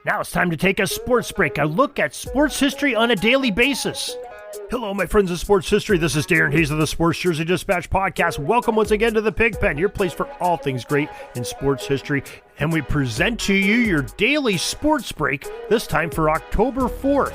Now it's time to take a sports break, a look at sports history on a daily basis. Hello, my friends of sports history. This is Darren Hayes of the Sports Jersey Dispatch podcast. Welcome once again to the Pig Pen, your place for all things great in sports history. And we present to you your daily sports break, this time for October 4th.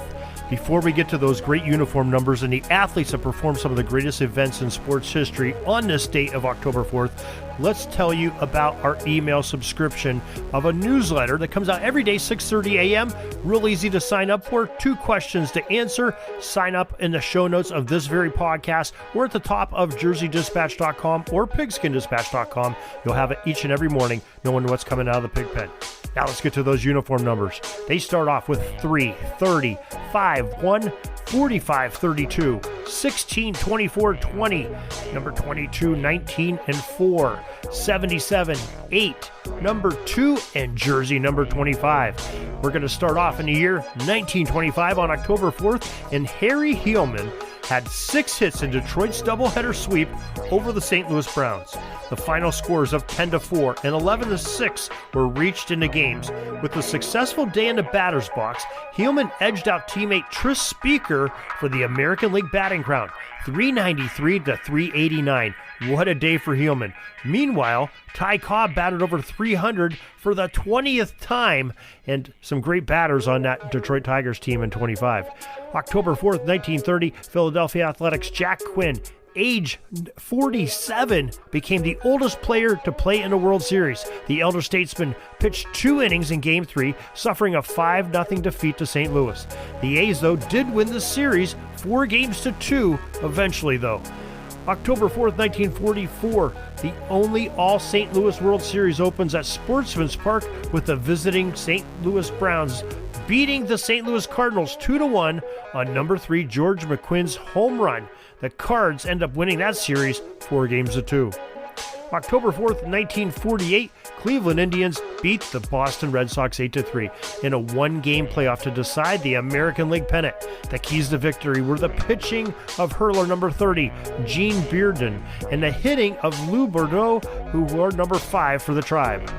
Before we get to those great uniform numbers and the athletes that perform some of the greatest events in sports history on this date of October 4th, let's tell you about our email subscription of a newsletter that comes out every day, 6:30 a.m. Real easy to sign up for. 2 questions to answer. Sign up in the show notes of this very podcast or at the top of jerseydispatch.com or pigskindispatch.com. You'll have it each and every morning knowing what's coming out of the pig pen. Now let's get to those uniform numbers. They start off with 3, 30, 5, 1, 45, 32, 16, 24, 20, number 22, 19, and 4, 77, 8, number 2, and jersey number 25. We're going to start off in the year 1925 on October 4th, and Harry Heilman had 6 hits in Detroit's doubleheader sweep over the St. Louis Browns. The final scores of 10-4 and 11-6 were reached in the games. With a successful day in the batter's box, Heilman edged out teammate Tris Speaker for the American League batting crown, 393-389. What a day for Heilman. Meanwhile, Ty Cobb batted over 300 for the 20th time, and some great batters on that Detroit Tigers team in 25. October 4th, 1930, Philadelphia Athletics' Jack Quinn, age 47, became the oldest player to play in the World Series. The elder statesman pitched 2 innings in Game 3, suffering a 5-0 defeat to St. Louis. The A's, though, did win the series 4-2 eventually, though. October 4th, 1944, the only all-St. Louis World Series opens at Sportsman's Park with the visiting St. Louis Browns beating the St. Louis Cardinals 2-1 on number 3 George McQuinn's home run. The Cards end up winning that series 4-2. October 4th, 1948, Cleveland Indians beat the Boston Red Sox 8-3 in a 1-game playoff to decide the American League pennant. The keys to victory were the pitching of hurler number 30, Gene Bearden, and the hitting of Lou Bordeaux, who wore number 5 for the Tribe.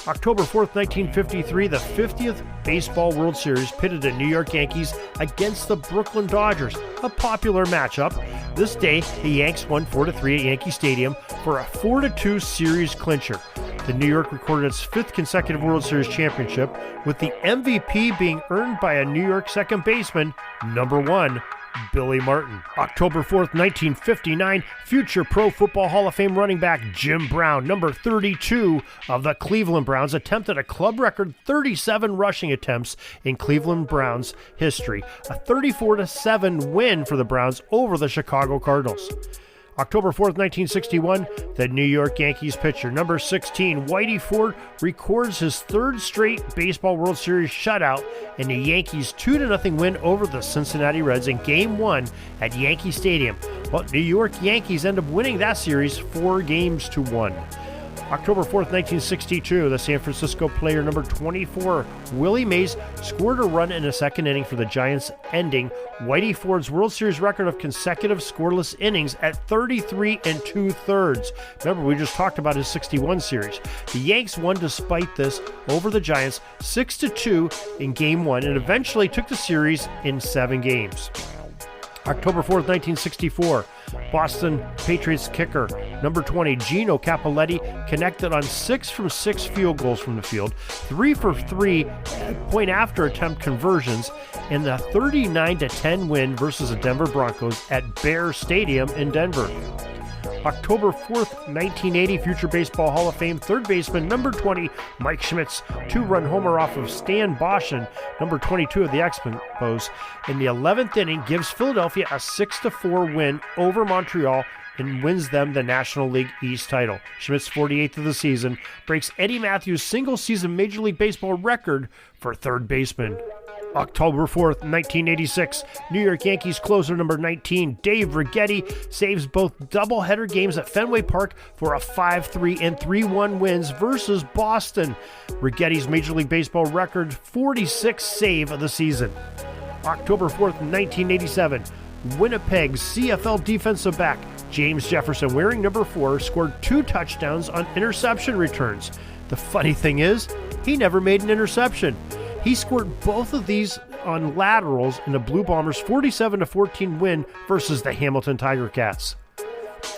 October 4th, 1953, the 50th Baseball World Series pitted the New York Yankees against the Brooklyn Dodgers, a popular matchup. This day, the Yanks won 4-3 at Yankee Stadium for a 4-2 series clincher. The New York recorded its 5th consecutive World Series championship, with the MVP being earned by a New York second baseman, number 1, Billy Martin. October 4th, 1959, future Pro Football Hall of Fame running back Jim Brown, number 32 of the Cleveland Browns, attempted a club record 37 rushing attempts in Cleveland Browns history, a 34-7 win for the Browns over the Chicago Cardinals. October 4th, 1961, the New York Yankees pitcher, number 16, Whitey Ford, records his 3rd straight Baseball World Series shutout in the Yankees' 2-0 win over the Cincinnati Reds in Game 1 at Yankee Stadium. But New York Yankees end up winning that series 4-1. October 4th, 1962, the San Francisco player number 24, Willie Mays, scored a run in the 2nd inning for the Giants, ending Whitey Ford's World Series record of consecutive scoreless innings at 33 2/3. Remember, we just talked about his 61 series. The Yanks won despite this over the Giants 6-2 in Game 1 and eventually took the series in 7 games. October 4th, 1964, Boston Patriots kicker number 20, Gino Cappelletti, connected on 6 from 6 field goals from the field, 3 for 3 point-after attempt conversions, in the 39-10 win versus the Denver Broncos at Bear Stadium in Denver. October 4th, 1980, future Baseball Hall of Fame third baseman number 20, Mike Schmidt's 2-run homer off of Stan Boshin, number 22 of the Expos, in the 11th inning gives Philadelphia a 6-4 win over Montreal and wins them the National League East title. Schmidt's 48th of the season breaks Eddie Matthews' single-season Major League Baseball record for third baseman. October 4th, 1986, New York Yankees closer number 19, Dave Righetti, saves both doubleheader games at Fenway Park for a 5-3 and 3-1 wins versus Boston. Righetti's Major League Baseball record 46th save of the season. October 4th, 1987, Winnipeg's CFL defensive back James Jefferson, wearing number 4, scored 2 touchdowns on interception returns. The funny thing is, he never made an interception. He scored both of these on laterals in the Blue Bombers' 47-14 win versus the Hamilton Tiger Cats.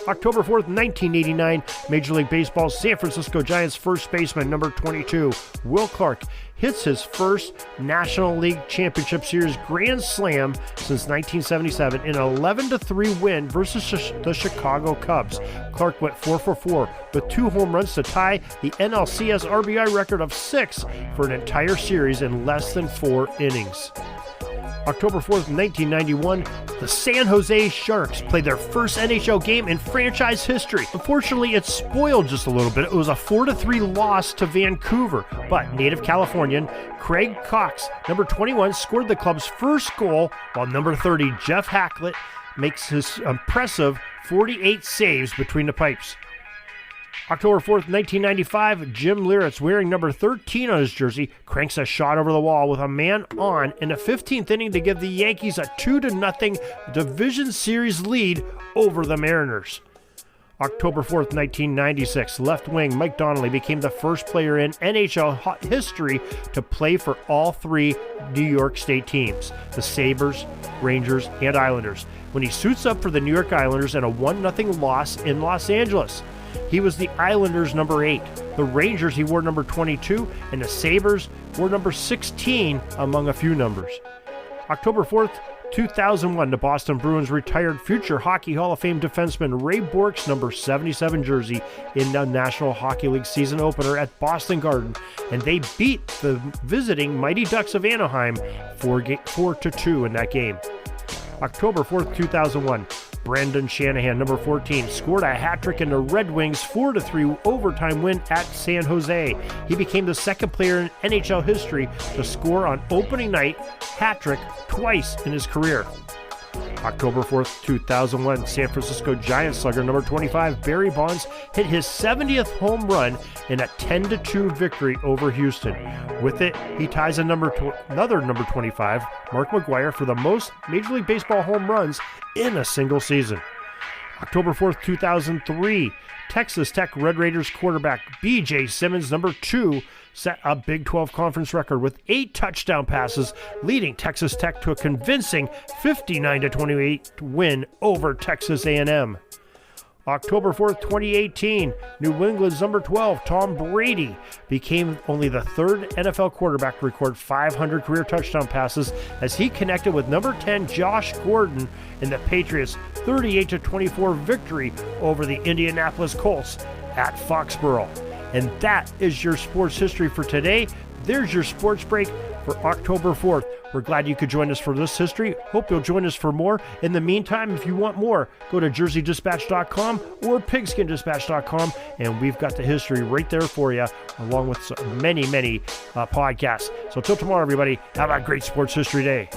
October 4th, 1989, Major League Baseball's San Francisco Giants first baseman number 22, Will Clark, hits his first National League Championship Series grand slam since 1977 in an 11-3 win versus the Chicago Cubs. Clark went 4-for-4 with 2 home runs to tie the NLCS RBI record of 6 for an entire series in less than 4 innings. October 4th, 1991, the San Jose Sharks played their first NHL game in franchise history. Unfortunately, it spoiled just a little bit. It was a 4-3 loss to Vancouver, but native Californian Craig Cox, number 21, scored the club's first goal, while number 30, Jeff Hackett, makes his impressive 48 saves between the pipes. October 4th, 1995, Jim Leyritz, wearing number 13 on his jersey, cranks a shot over the wall with a man on in the 15th inning to give the Yankees a 2-0 division series lead over the Mariners. October 4th, 1996, left wing Mike Donnelly became the first player in NHL history to play for all 3 New York State teams, the Sabres, Rangers, and Islanders, when he suits up for the New York Islanders in a 1-0 loss in Los Angeles. He was the Islanders' number 8. The Rangers, he wore number 22, and the Sabres wore number 16, among a few numbers. October 4th, 2001, the Boston Bruins retired future Hockey Hall of Fame defenseman Ray Bourque's number 77 jersey in the National Hockey League season opener at Boston Garden, and they beat the visiting Mighty Ducks of Anaheim 4-2 in that game. October 4th, 2001, Brendan Shanahan, number 14, scored a hat-trick in the Red Wings' 4-3 overtime win at San Jose. He became the second player in NHL history to score on opening night hat-trick twice in his career. October 4th, 2001, San Francisco Giants slugger number 25, Barry Bonds, hit his 70th home run in a 10-2 victory over Houston. With it, he ties another number 25, Mark McGwire, for the most Major League Baseball home runs in a single season. October 4th, 2003, Texas Tech Red Raiders quarterback B.J. Simmons, number 2, set a Big 12 conference record with 8 touchdown passes, leading Texas Tech to a convincing 59-28 win over Texas A&M. October 4th, 2018, New England's number 12, Tom Brady, became only the 3rd NFL quarterback to record 500 career touchdown passes as he connected with number 10, Josh Gordon, in the Patriots' 38-24 victory over the Indianapolis Colts at Foxborough. And that is your sports history for today. There's your sports break for October 4th. We're glad you could join us for this history. Hope you'll join us for more. In the meantime, if you want more, go to jerseydispatch.com or pigskinddispatch.com, and we've got the history right there for you, along with many podcasts. So till tomorrow, everybody, have a great sports history day.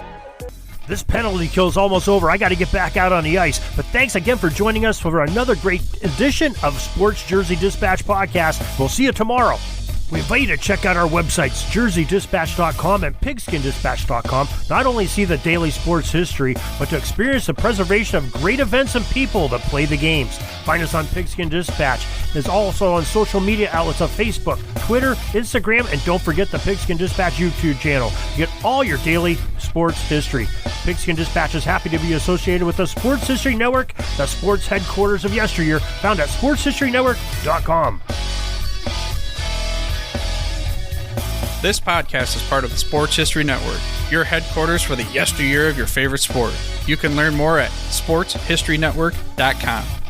This penalty kill is almost over. I got to get back out on the ice. But thanks again for joining us for another great edition of Sports Jersey Dispatch Podcast. We'll see you tomorrow. We invite you to check out our websites, jerseydispatch.com and pigskinddispatch.com. Not only see the daily sports history, but to experience the preservation of great events and people that play the games. Find us on Pigskin Dispatch. It's also on social media outlets of Facebook, Twitter, Instagram, and don't forget the Pigskin Dispatch YouTube channel. Get all your daily sports history. Pigskin Dispatch is happy to be associated with the Sports History Network, the sports headquarters of yesteryear, found at sportshistorynetwork.com. This podcast is part of the Sports History Network, your headquarters for the yesteryear of your favorite sport. You can learn more at sportshistorynetwork.com.